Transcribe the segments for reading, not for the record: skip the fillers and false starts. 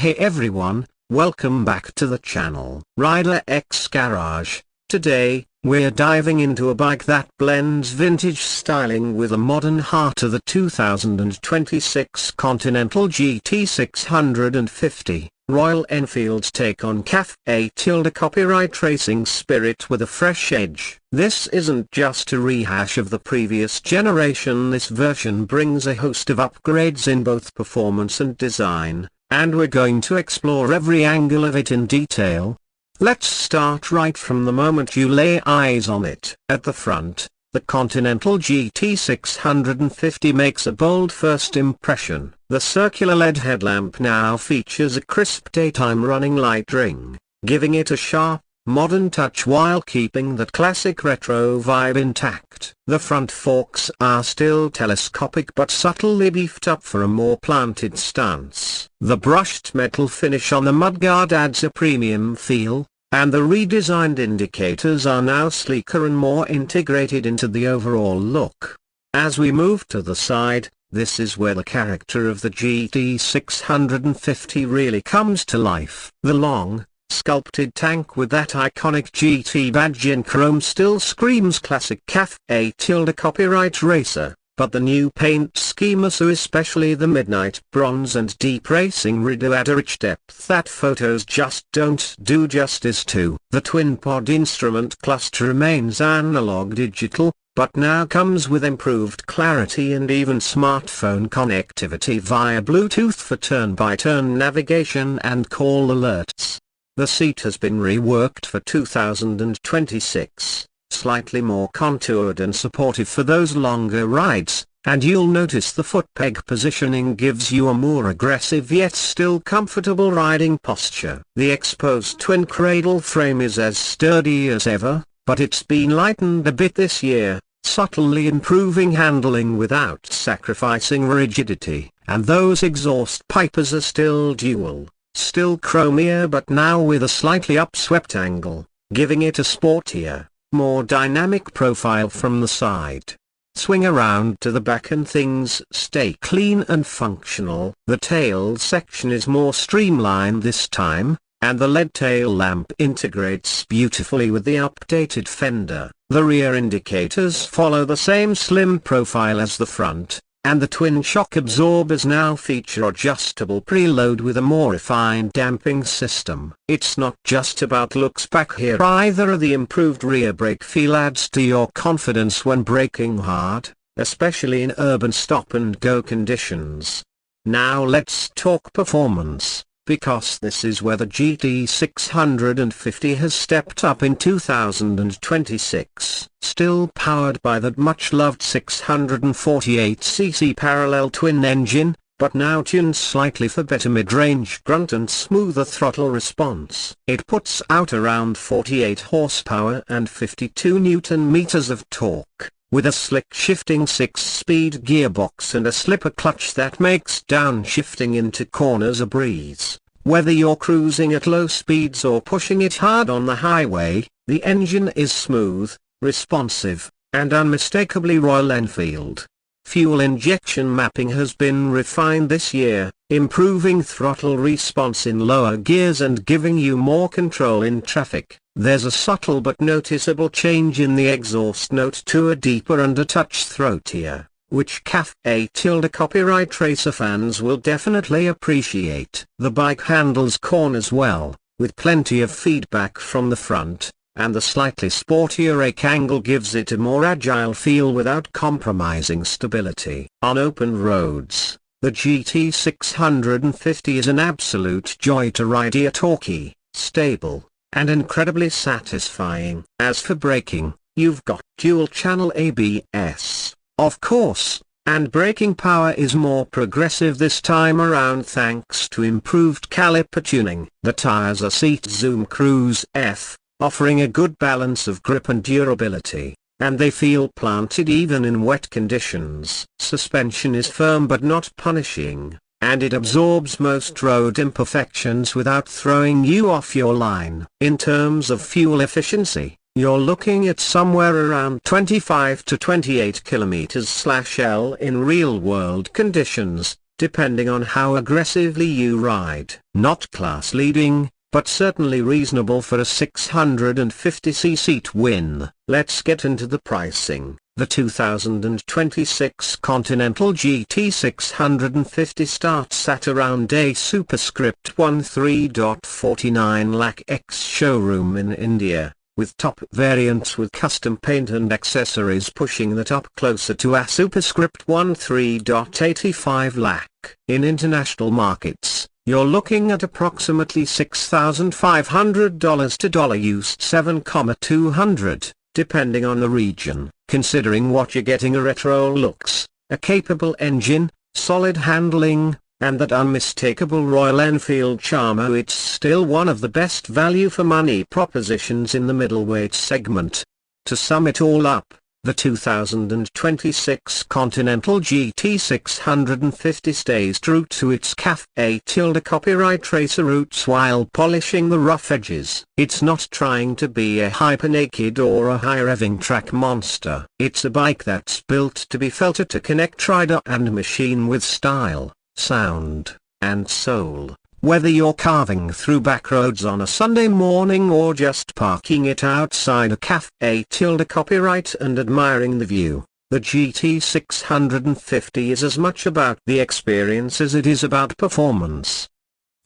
Hey everyone, welcome back to the channel Rider X Garage. Today, we're diving into a bike that blends vintage styling with a modern heart of the 2026 Continental GT 650. Royal Enfield's take on Cafe tilde copyright racing spirit with a fresh edge. This isn't just a rehash of the previous generation. This version brings a host of upgrades in both performance and design, and we're going to explore every angle of it in detail. Let's start right from the moment you lay eyes on it. At the front, the Continental GT 650 makes a bold first impression. The circular LED headlamp now features a crisp daytime running light ring, giving it a sharp, modern touch while keeping that classic retro vibe intact. The front forks are still telescopic but subtly beefed up for a more planted stance. The brushed metal finish on the mudguard adds a premium feel, and the redesigned indicators are now sleeker and more integrated into the overall look. As we move to the side, this is where the character of the GT 650 really comes to life. The long, sculpted tank with that iconic GT badge in chrome still screams classic Cafe tilde copyright racer, but the new paint scheme, so especially the midnight bronze and deep racing red, add a rich depth that photos just don't do justice to. The twin-pod instrument cluster remains analog digital, but now comes with improved clarity and even smartphone connectivity via Bluetooth for turn-by-turn navigation and call alerts. The seat has been reworked for 2026, slightly more contoured and supportive for those longer rides, and you'll notice the foot peg positioning gives you a more aggressive yet still comfortable riding posture. The exposed twin cradle frame is as sturdy as ever, but it's been lightened a bit this year, subtly improving handling without sacrificing rigidity. And those exhaust pipers are still dual, still chromier but now with a slightly upswept angle, giving it a sportier, more dynamic profile from the side. Swing around to the back and things stay clean and functional. The tail section is more streamlined this time, and the LED tail lamp integrates beautifully with the updated fender. The rear indicators follow the same slim profile as the front, and the twin shock absorbers now feature adjustable preload with a more refined damping system. It's not just about looks back here either. The improved rear brake feel adds to your confidence when braking hard, especially in urban stop-and-go conditions. Now let's talk performance, because this is where the GT 650 has stepped up in 2026. Still powered by that much-loved 648cc parallel twin engine, but now tuned slightly for better mid-range grunt and smoother throttle response. It puts out around 48 horsepower and 52 Newton-meters of torque, with a slick shifting 6-speed gearbox and a slipper clutch that makes downshifting into corners a breeze. Whether you're cruising at low speeds or pushing it hard on the highway, the engine is smooth, responsive, and unmistakably Royal Enfield. Fuel injection mapping has been refined this year, improving throttle response in lower gears and giving you more control in traffic. There's a subtle but noticeable change in the exhaust note to a deeper undertouch throatier, which Cafe tilde copyright racer fans will definitely appreciate. The bike handles corners well, with plenty of feedback from the front, and the slightly sportier rake angle gives it a more agile feel without compromising stability. On open roads, the GT 650 is an absolute joy to ride. Torquey, stable, and incredibly satisfying. As for braking, you've got dual-channel ABS, of course, and braking power is more progressive this time around thanks to improved caliper tuning. The tires are Seat Zoom Cruise F, offering a good balance of grip and durability, and they feel planted even in wet conditions. Suspension is firm but not punishing, and it absorbs most road imperfections without throwing you off your line. In terms of fuel efficiency, you're looking at somewhere around 25 to 28 km/L in real-world conditions, depending on how aggressively you ride. Not class leading, but certainly reasonable for a 650cc twin. Let's get into the pricing. The 2026 Continental GT 650 starts at around a superscript 13.49 lakh ex showroom in India, with top variants with custom paint and accessories pushing that up closer to a superscript 13.85 lakh. In international markets, you're looking at approximately $6,500 to $used $7,200, depending on the region. Considering what you're getting: a retro looks, a capable engine, solid handling, and that unmistakable Royal Enfield charm, it's still one of the best value for money propositions in the middleweight segment. To sum it all up, the 2026 Continental GT 650 stays true to its Cafe Tilde copyright racer roots while polishing the rough edges. It's not trying to be a hyper-naked or a high-revving track monster. It's a bike that's built to be felt, to connect rider and machine with style, sound, and soul. Whether you're carving through back roads on a Sunday morning or just parking it outside a Cafe Tilde copyright and admiring the view, the GT 650 is as much about the experience as it is about performance.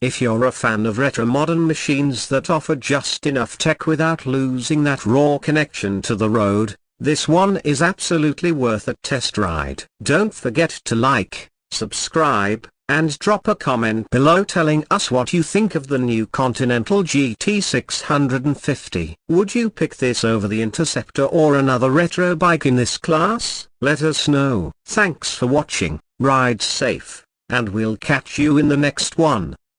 If you're a fan of retro modern machines that offer just enough tech without losing that raw connection to the road, this one is absolutely worth a test ride. Don't forget to like, subscribe, and drop a comment below telling us what you think of the new Continental GT 650. Would you pick this over the Interceptor or another retro bike in this class? Let us know. Thanks for watching, ride safe, and we'll catch you in the next one.